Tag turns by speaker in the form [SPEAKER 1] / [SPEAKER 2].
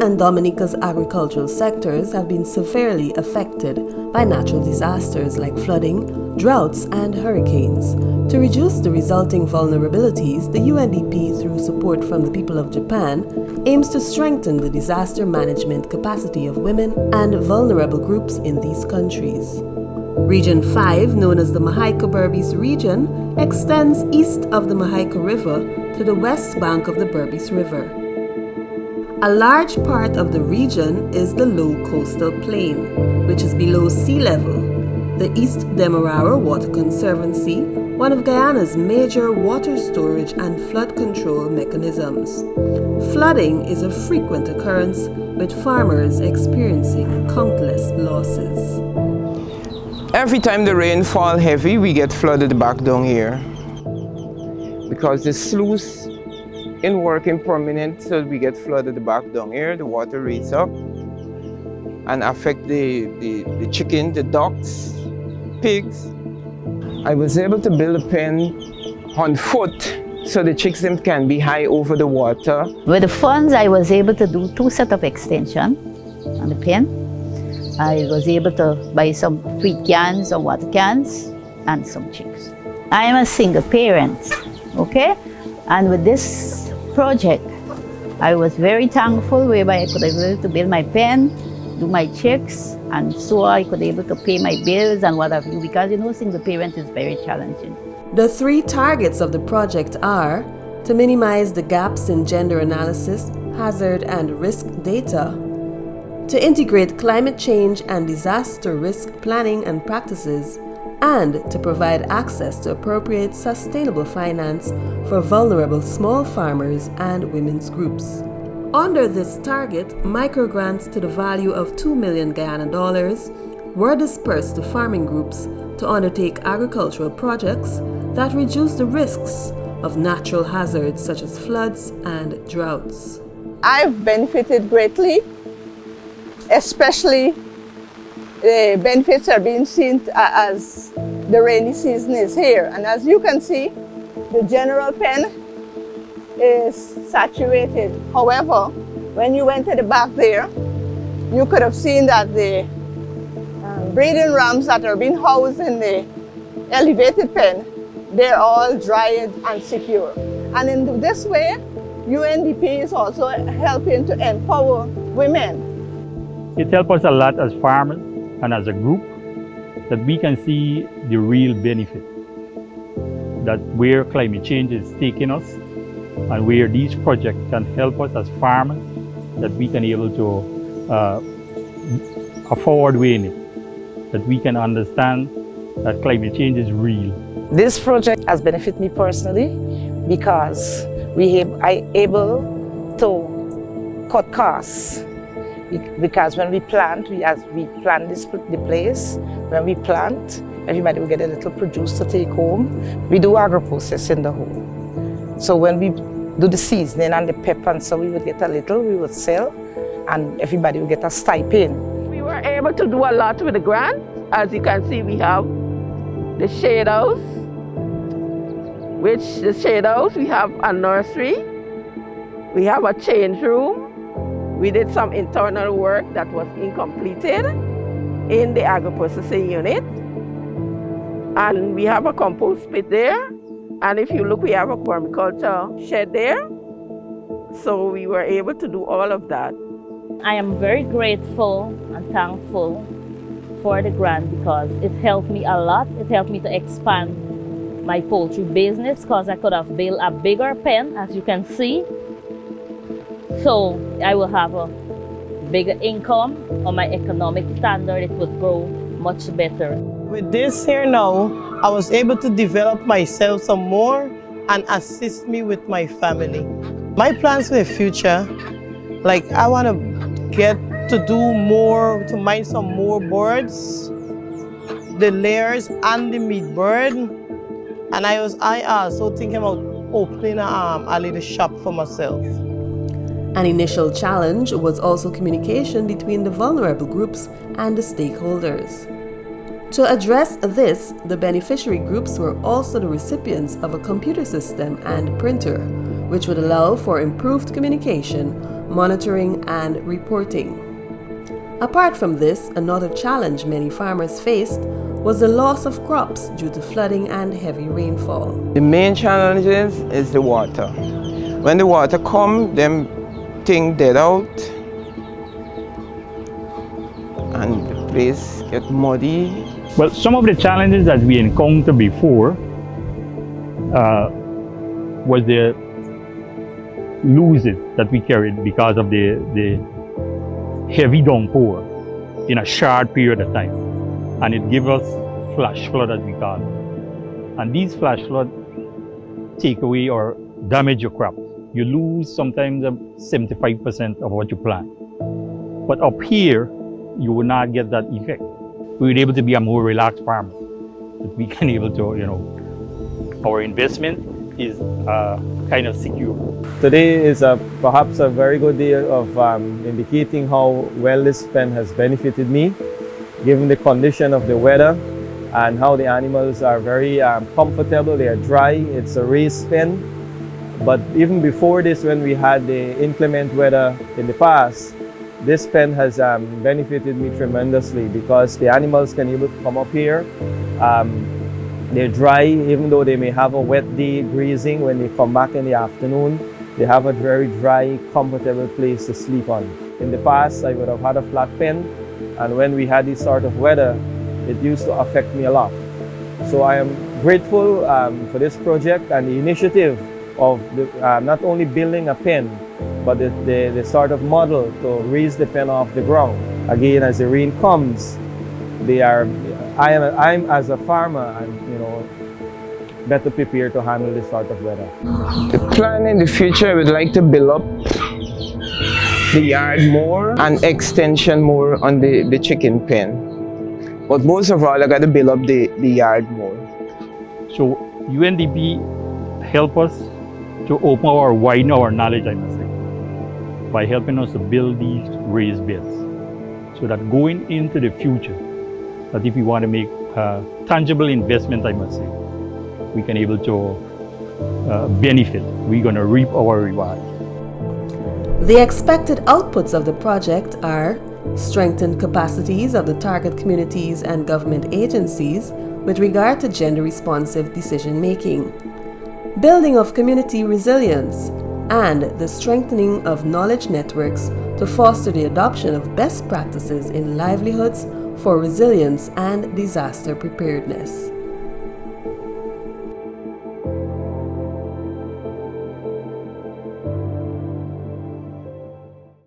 [SPEAKER 1] and Dominica's agricultural sectors have been severely affected by natural disasters like flooding, droughts, and hurricanes. To reduce the resulting vulnerabilities, the UNDP, through support from the people of Japan, aims to strengthen the disaster management capacity of women and vulnerable groups in these countries. Region 5, known as the Mahaica-Berbice region, extends east of the Mahaica River to the west bank of the Berbice River. A large part of the region is the low coastal plain, which is below sea level. The East Demerara Water Conservancy, one of Guyana's major water storage and flood control mechanisms. Flooding is a frequent occurrence, with farmers experiencing countless losses.
[SPEAKER 2] Every time the rain falls heavy, we get flooded back down here. Because the sluice in working permanent, so we get flooded back down here. The water raise up and affect the chicken, the ducks, pigs. I was able to build a pen on foot so the chicks them can be high over the water.
[SPEAKER 3] With the funds, I was able to do 2 sets of extension on the pen. I was able to buy some feed cans or water cans and some chicks. I am a single parent, okay? And with this project, I was very thankful whereby I could be able to build my pen, do my checks, and so I could be able to pay my bills and what have you, because single parent is very challenging.
[SPEAKER 1] The 3 targets of the project are to minimize the gaps in gender analysis, hazard and risk data, to integrate climate change and disaster risk planning and practices, and to provide access to appropriate sustainable finance for vulnerable small farmers and women's groups. Under this target, microgrants to the value of 2 million Guyana dollars were dispersed to farming groups to undertake agricultural projects that reduce the risks of natural hazards such as floods and droughts.
[SPEAKER 4] I've benefited greatly, especially the benefits are being seen as the rainy season is here. And as you can see, the general pen is saturated. However, when you went to the back there, you could have seen that the breeding rams that are being housed in the elevated pen, they're all dried and secure. And in this way, UNDP is also helping to empower women.
[SPEAKER 5] It helps us a lot as farmers and as a group that we can see the real benefit, that where climate change is taking us and where these projects can help us as farmers, that we can be able to afford weighing it, that we can understand that climate change is real.
[SPEAKER 6] This project has benefited me personally because I able to cut costs. Because when we plant, we plant the place. When we plant, everybody will get a little produce to take home. We do agro-process in the home. So when we do the seasoning and the pepper and so we would get a little, we would sell, and everybody will get a stipend.
[SPEAKER 7] We were able to do a lot with the grant. As you can see, we have the shade house, we have a nursery, we have a change room. We did some internal work that was incompleted in the agro-processing unit. And we have a compost pit there. And if you look, we have a permaculture shed there. So we were able to do all of that.
[SPEAKER 8] I am very grateful and thankful for the grant because it helped me a lot. It helped me to expand my poultry business because I could have built a bigger pen, as you can see. So I will have a bigger income, or my economic standard, it would grow much better.
[SPEAKER 9] With this here now, I was able to develop myself some more and assist me with my family. My plans for the future, like I want to get to do more, to mine some more birds, the layers and the meat bird. And I also thinking about opening a little shop for myself.
[SPEAKER 1] An initial challenge was also communication between the vulnerable groups and the stakeholders. To address this, the beneficiary groups were also the recipients of a computer system and printer, which would allow for improved communication, monitoring, and reporting. Apart from this, another challenge many farmers faced was the loss of crops due to flooding and heavy rainfall.
[SPEAKER 2] The main challenge is the water. When the water comes, them thing dead out and the place get muddy.
[SPEAKER 5] Well, some of the challenges that we encountered before was the losses that we carried because of the heavy downpour in a short period of time. And it gave us flash flood, as we call it. And these flash flood take away or damage your crops. You lose sometimes 75% of what you plant. But up here, you will not get that effect. We were able to be a more relaxed farmer. That we can able to, our investment is kind of secure.
[SPEAKER 10] Today is perhaps a very good day of indicating how well this pen has benefited me, given the condition of the weather and how the animals are very comfortable. They are dry. It's a raised pen. But even before this, when we had the inclement weather in the past, this pen has benefited me tremendously because the animals can able to come up here. They're dry, even though they may have a wet day grazing. When they come back in the afternoon, they have a very dry, comfortable place to sleep on. In the past, I would have had a flat pen, and when we had this sort of weather, it used to affect me a lot. So I am grateful for this project and the initiative of not only building a pen, but the sort of model to raise the pen off the ground. Again, as the rain comes, I'm as a farmer, better prepared to handle this sort of weather.
[SPEAKER 2] The plan in the future, I would like to build up the yard more and extension more on the chicken pen. But most of all, I got to build up the yard more.
[SPEAKER 5] So UNDP help us to widen our knowledge, I must say, by helping us to build these raised beds. So that going into the future, that if we want to make tangible investment, I must say, we can able to benefit. We're going to reap our reward.
[SPEAKER 1] The expected outputs of the project are strengthened capacities of the target communities and government agencies with regard to gender-responsive decision-making, building of community resilience, and the strengthening of knowledge networks to foster the adoption of best practices in livelihoods for resilience and disaster preparedness.